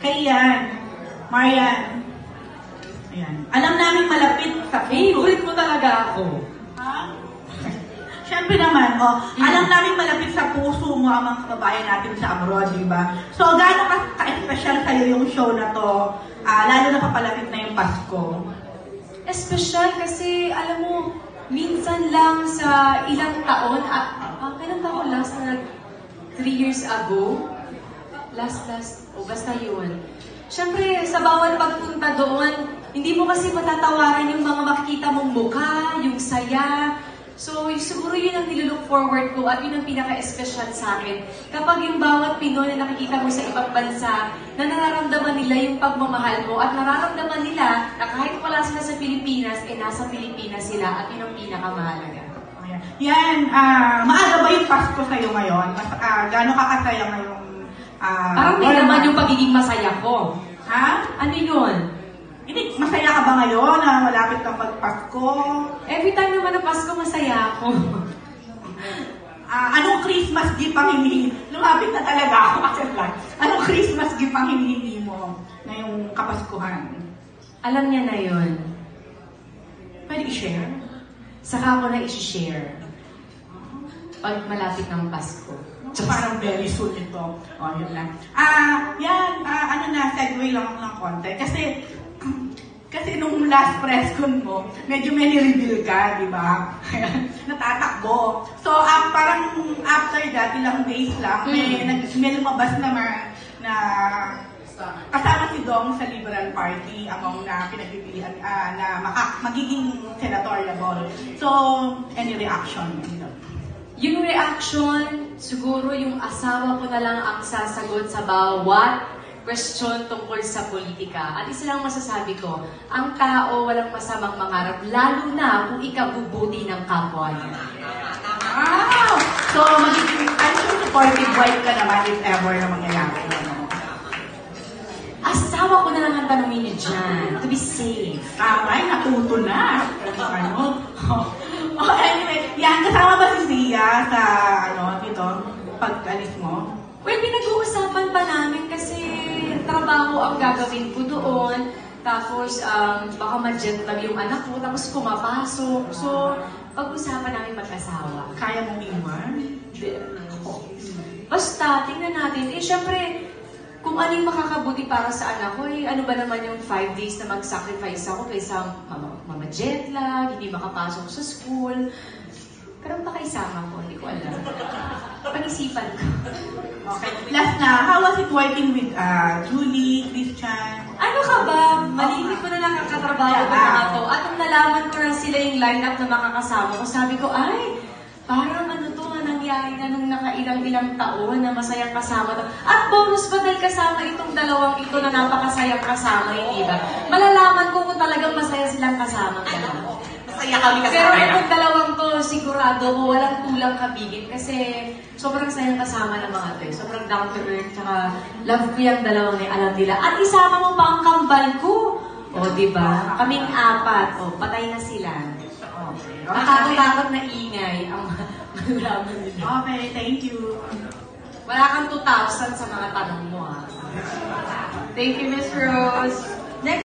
Kay Marian. Ayan. Alam namin malapit sa puso. Ulit mo talaga ako. Ha? Siyempre naman, alam namin malapit sa puso mo ang mga kababayan natin sa abroad, di ba? So, gaano ka-espesyal sa'yo yung show na to, lalo na papalapit na yung Pasko? Espesyal kasi, alam mo, minsan lang sa ilang taon, kailan ba ako last na 3 years ago? Basta yun. Siyempre, sa bawat pagpunta doon, hindi mo kasi matatawaran yung mga makikita mong mukha, yung saya. So, siguro yun ang nilook forward ko at yun ang pinaka-espesyal sa akin. Kapag yung bawat Pinoy na nakikita mo sa ibang bansa, na nararamdaman nila yung pagmamahal mo at nararamdaman nila na kahit wala sila sa Pilipinas, nasa Pilipinas sila at yun ang pinakamahalaga. Yan, maaga ba yung Pasko sa'yo ngayon? Gaano ka kasaya ngayong parang may naman yung pagiging masaya ko. Ha? Ano yun? Hindi, masaya ka ba ngayon na malapit kang magpasko? Every time naman ng Pasko, masaya ako. Anong Christmas gift ang hinihingi? Lumapit na talaga ako kasi lang. Anong Christmas gift ang hinihingi mo ngayong Kapaskuhan? Alam niya na yun. Pwede i-share? Saka ako na i-share. Pag malapit ng Pasko. Parang very soon ito. Yun lang. Segue lang ng konti. Kasi nung last press con mo, medyo may reveal ka, di ba? Natatakbo. So, parang after that, ilang days lang, may lumabas naman na kasama si Dong sa Liberal Party among na pinagpipilian na magiging senatorial. So, any reaction? Yung reaction, siguro yung asawa ko na lang ang sasagot sa bawat question tungkol sa politika. At isa lang masasabi ko, ang tao walang masamang mangarap, lalo na kung ikabubuti ng kapwa niya. Wow! So, magiging supportive wife ka naman if ever na mangyayari. Asawa ko na lang ang tanongin niyo dyan, to be safe. Ay, natuto na. Anyway, kasama ba si Zia sa, dito, pag-alis mo? Well, pinag-uusapan pa namin kasi trabaho ang gagawin ko doon. Tapos, baka ma-jetlag yung anak ko, tapos pumapasok. So, pag-usapan namin mag-asawa. Kaya mong iwan? Basta, tingnan natin. Siyempre, kung anong makakabuti para sa anak ko, ano ba naman yung 5 days na mag-sacrifice ako kaysa mama-jetlag, hindi makapasok sa school. Pero pakaisama ko, hindi ko alam. Pag-isipan ko. Okay. Last na, how was it working with Julie, Christian? Ano ka ba? Malimit ko na nakakatrabaho ko mga to. At nung nalaman ko na sila yung line-up na makakasama ko, sabi ko, ay, parang nangyari na nung nakailang-ilang taon na masayang kasama to. At bonus pa dahil kasama itong dalawang ito na napakasayang kasama, hindi ba? Malalaman ko kung talagang masaya silang kasama. Masaya kami kasama. Pero itong dalawang to, sigurado ko, walang kulang kabigin kasi sobrang sayang kasama ng mga to. Sobrang down to earth, tsaka love ko yung dalawang alam nila. At isama mo pa ang kambal ko. O, diba? Kaming 4. O, patay na sila. Nakakatakot na ingay ang malaman nila. Okay, thank you. Wala kang 2,000 sa mga tanong mo, ha? Thank you, Miss Rose.